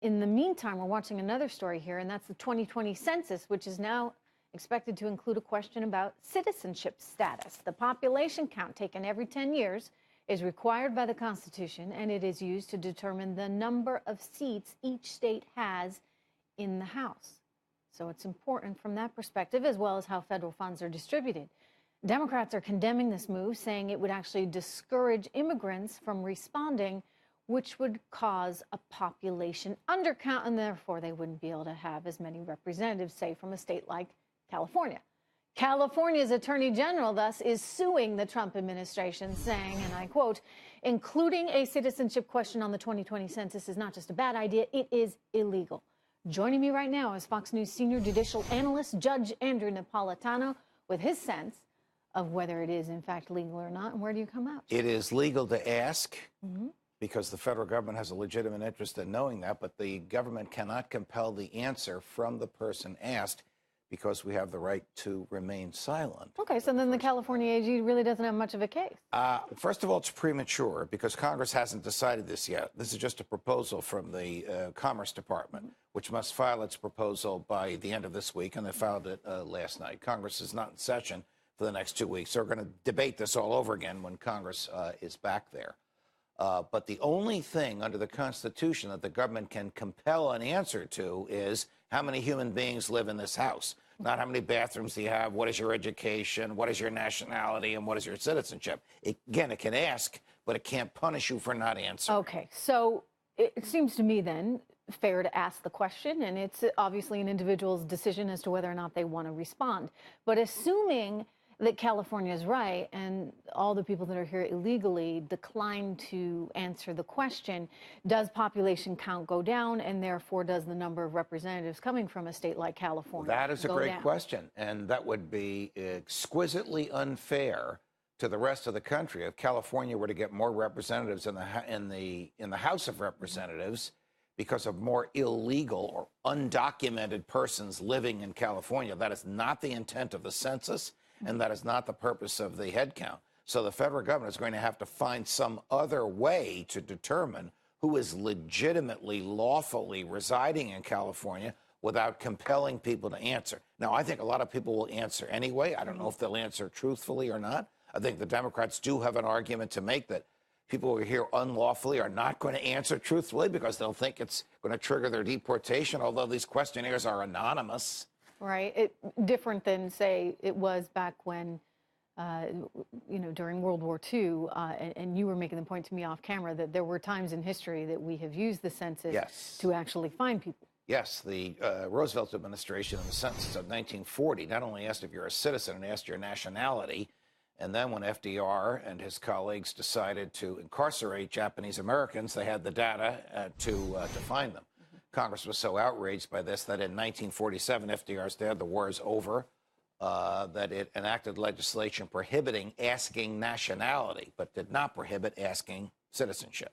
in the meantime, we're watching another story here, and that's the 2020 census, which is now expected to include a question about citizenship status. The population count taken every 10 years is required by the Constitution, and it is used to determine the number of seats each state has in the House. So it's important from that perspective, as well as how federal funds are distributed. Democrats are condemning this move, saying it would actually discourage immigrants from responding, which would cause a population undercount, and therefore they wouldn't be able to have as many representatives, say, from a state like California. California's Attorney General, thus, is suing the Trump administration, saying, and I quote, "Including a citizenship question on the 2020 census is not just a bad idea, it is illegal." Joining me right now is Fox News senior judicial analyst, Judge Andrew Napolitano, with his sense of whether it is, in fact, legal or not. And where do you come out? It is legal to ask because the federal government has a legitimate interest in knowing that, but the government cannot compel the answer from the person asked because we have the right to remain silent. Okay, so then the California AG really doesn't have much of a case. First of all, it's premature because Congress hasn't decided this yet. This is just a proposal from the Commerce Department, which must file its proposal by the end of this week, and they filed it last night. Congress is not in session for the next 2 weeks. So we're going to debate this all over again when Congress is back there. But the only thing under the Constitution that the government can compel an answer to is how many human beings live in this house, not how many bathrooms do you have, what is your education, what is your nationality, and what is your citizenship. Again, it can ask, but it can't punish you for not answering. Okay, so it seems to me then fair to ask the question, and it's obviously an individual's decision as to whether or not they want to respond. But assuming that California is right and all the people that are here illegally decline to answer the question, does population count go down, and therefore does the number of representatives coming from a state like California That is a go great down? question, and that would be exquisitely unfair to the rest of the country if California were to get more representatives in the House of Representatives because of more illegal or undocumented persons living in California. That is not the intent of the census, and that is not the purpose of the head count. So the federal government is going to have to find some other way to determine who is legitimately, lawfully residing in California without compelling people to answer. Now, I think a lot of people will answer anyway. I don't know if they'll answer truthfully or not. I think the Democrats do have an argument to make that people who are here unlawfully are not going to answer truthfully because they'll think it's going to trigger their deportation, although these questionnaires are anonymous. Right. Different than, say, it was back when, during World War II, and you were making the point to me off camera that there were times in history that we have used the census to actually find people. Yes, the Roosevelt administration in the census of 1940 not only asked if you're a citizen and asked your nationality, and then when FDR and his colleagues decided to incarcerate Japanese Americans, they had the data to find them. Congress was so outraged by this that in 1947, FDR's dad, the war is over, that it enacted legislation prohibiting asking nationality, but did not prohibit asking citizenship.